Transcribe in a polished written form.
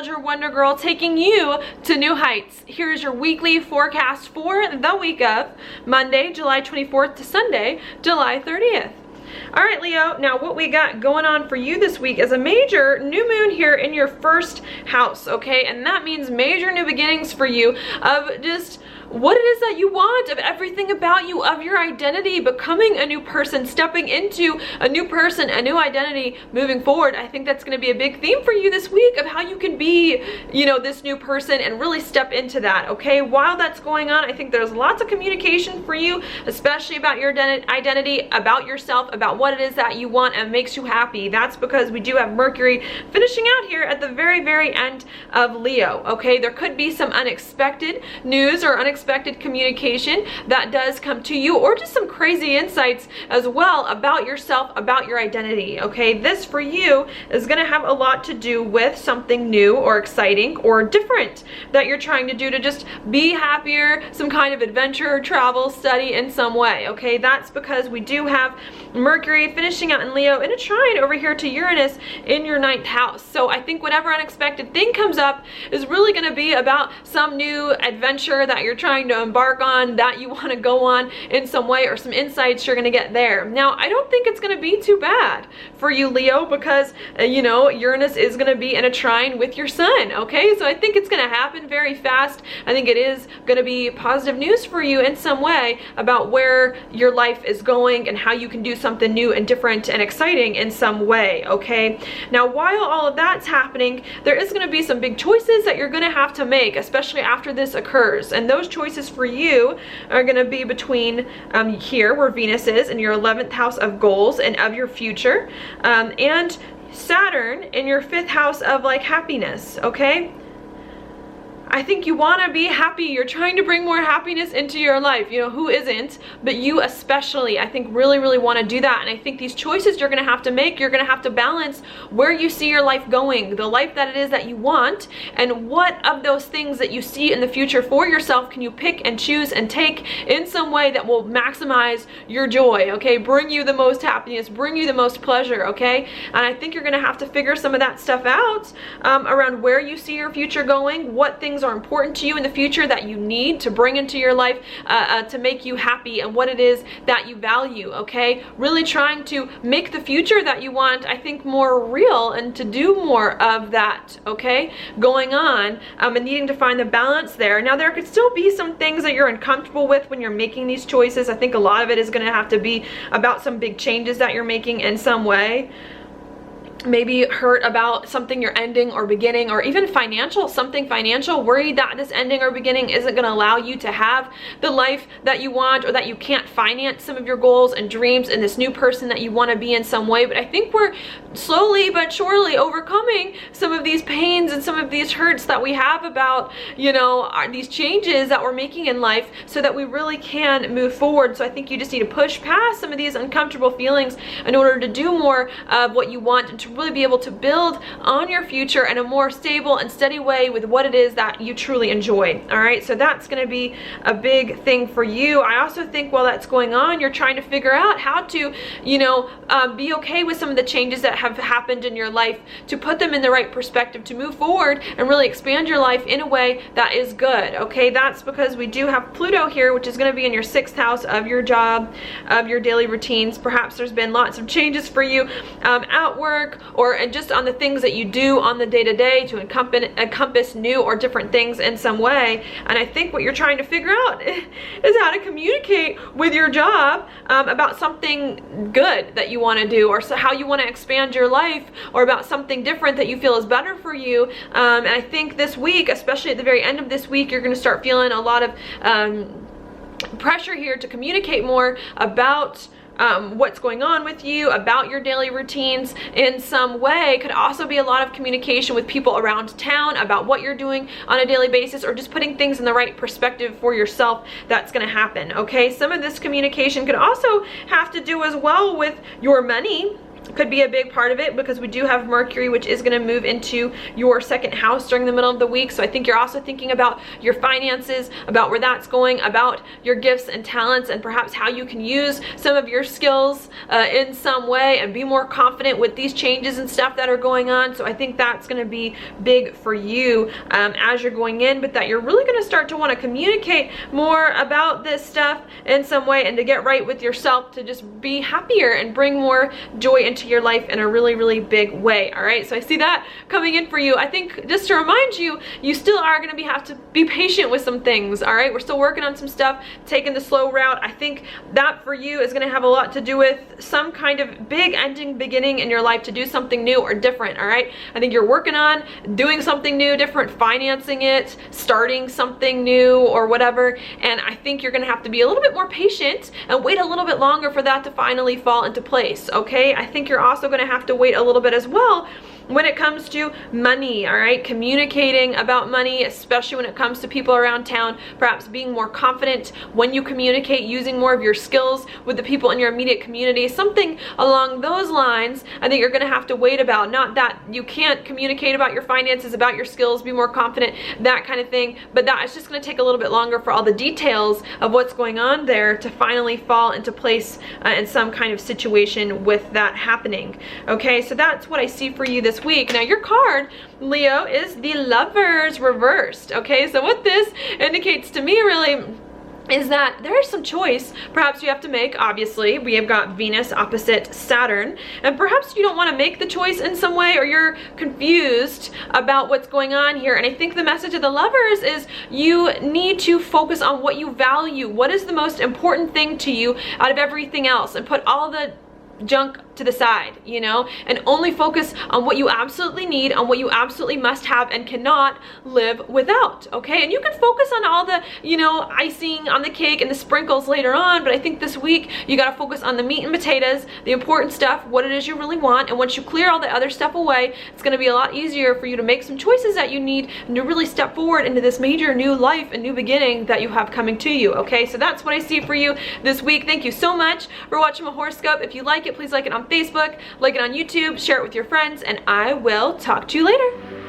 astrologer Wonder Girl, taking you to new heights. Here's your weekly forecast for the week of Monday, July 24th to Sunday, July 30th. All right, Leo, now what we got going on for you this week is a major new moon here in your first house, okay? And that means major new beginnings for you of just what it is that you want, of everything about you, of your identity, becoming a new person, stepping into a new person, a new identity moving forward. I think that's going to be a big theme for you this week of how you can be, you know, this new person and really step into that, okay? While that's going on, I think there's lots of communication for you, especially about your identity, about yourself, about what it is that you want and makes you happy. That's because we do have Mercury finishing out here at the very, very end of Leo, okay? There could be some unexpected news or unexpected communication that does come to you, or just some crazy insights as well about yourself, about your identity, okay? This for you is going to have a lot to do with something new or exciting or different that you're trying to do to just be happier, some kind of adventure, travel, study in some way, okay? That's because we do have Mercury finishing out in Leo in a trine over here to Uranus in your 9th house. So I think whatever unexpected thing comes up is really going to be about some new adventure that you're trying to embark on, that you want to go on in some way, or some insights you're going to get there. Now, I don't think it's going to be too bad for you, Leo, because you know, Uranus is going to be in a trine with your sun, okay? So I think it's going to happen very fast. I think it is going to be positive news for you in some way about where your life is going and how you can do something new and different and exciting in some way, okay? Now, while all of that's happening, there is going to be some big choices that you're going to have to make, especially after this occurs. And those choices for you are going to be between here where Venus is in your 11th house of goals and of your future, and Saturn in your 5th house of like happiness, okay? I think you want to be happy. You're trying to bring more happiness into your life. You know, who isn't? But you especially, I think, really, really want to do that. And I think these choices you're going to have to make, you're going to have to balance where you see your life going, the life that it is that you want, and what of those things that you see in the future for yourself can you pick and choose and take in some way that will maximize your joy, okay? Bring you the most happiness, bring you the most pleasure, okay? And I think you're going to have to figure some of that stuff out around where you see your future going, what things are important to you in the future that you need to bring into your life to make you happy, and what it is that you value, okay? Really trying to make the future that you want, I think, more real, and to do more of that, okay, going on, and needing to find the balance there. Now, there could still be some things that you're uncomfortable with when you're making these choices. I think a lot of it is going to have to be about some big changes that you're making in some way. Maybe hurt about something you're ending or beginning, or even financial, something financial, worried that this ending or beginning isn't going to allow you to have the life that you want, or that you can't finance some of your goals and dreams and this new person that you want to be in some way. But I think we're slowly but surely overcoming some of these pains and some of these hurts that we have about, you know, these changes that we're making in life, so that we really can move forward. So I think you just need to push past some of these uncomfortable feelings in order to do more of what you want, and to really be able to build on your future in a more stable and steady way with what it is that you truly enjoy. All right, so that's going to be a big thing for you. I also think while that's going on, you're trying to figure out how to, you know, be okay with some of the changes that have happened in your life, to put them in the right perspective, to move forward and really expand your life in a way that is good, okay? That's because we do have Pluto here, which is going to be in your 6th house of your job, of your daily routines. Perhaps there's been lots of changes for you at work, or just on the things that you do on the day-to-day to encompass new or different things in some way. And I think what you're trying to figure out is how to communicate with your job about something good that you want to do, or so how you want to expand your life, or about something different that you feel is better for you. And I think this week, especially at the very end of this week, you're going to start feeling a lot of pressure here to communicate more about what's going on with you, about your daily routines in some way. Could also be a lot of communication with people around town about what you're doing on a daily basis, or just putting things in the right perspective for yourself. That's going to happen, okay? Some of this communication could also have to do as well with your money, could be a big part of it, because we do have Mercury, which is going to move into your second house during the middle of the week. So I think you're also thinking about your finances, about where that's going, about your gifts and talents, and perhaps how you can use some of your skills in some way and be more confident with these changes and stuff that are going on. So I think that's going to be big for you as you're going in, but that you're really going to start to want to communicate more about this stuff in some way, and to get right with yourself, to just be happier and bring more joy into your life in a really, really big way. All right, so I see that coming in for you. I think just to remind you, you still are going to have to be patient with some things. All right, we're still working on some stuff, taking the slow route. I think that for you is going to have a lot to do with some kind of big ending, beginning in your life, to do something new or different. All right, I think you're working on doing something new, different, financing it, starting something new or whatever, and I think you're going to have to be a little bit more patient and wait a little bit longer for that to finally fall into place. Okay, I think you're also going to have to wait a little bit as well when it comes to money. All right, communicating about money, especially when it comes to people around town, perhaps being more confident when you communicate, using more of your skills with the people in your immediate community, something along those lines. I think you're going to have to wait about. Not that you can't communicate about your finances, about your skills, be more confident, that kind of thing, but that it's just going to take a little bit longer for all the details of what's going on there to finally fall into place in some kind of situation with that happening. Okay, so that's what I see for you this week. Now your card, Leo, is the Lovers reversed. Okay, so what this indicates to me really is that there is some choice perhaps you have to make. Obviously we have got Venus opposite Saturn, and perhaps you don't want to make the choice in some way, or you're confused about what's going on here. And I think the message of the Lovers is you need to focus on what you value, what is the most important thing to you out of everything else, and put all the junk to the side, you know, and only focus on what you absolutely need, on what you absolutely must have and cannot live without. Okay, and you can focus on all the, you know, icing on the cake and the sprinkles later on, but I think this week you got to focus on the meat and potatoes, the important stuff, what it is you really want. And once you clear all the other stuff away, it's going to be a lot easier for you to make some choices that you need and to really step forward into this major new life and new beginning that you have coming to you. Okay, so that's what I see for you this week. Thank you so much for watching my horoscope. If you like it, please like it on Facebook, like it on YouTube, share it with your friends, and I will talk to you later.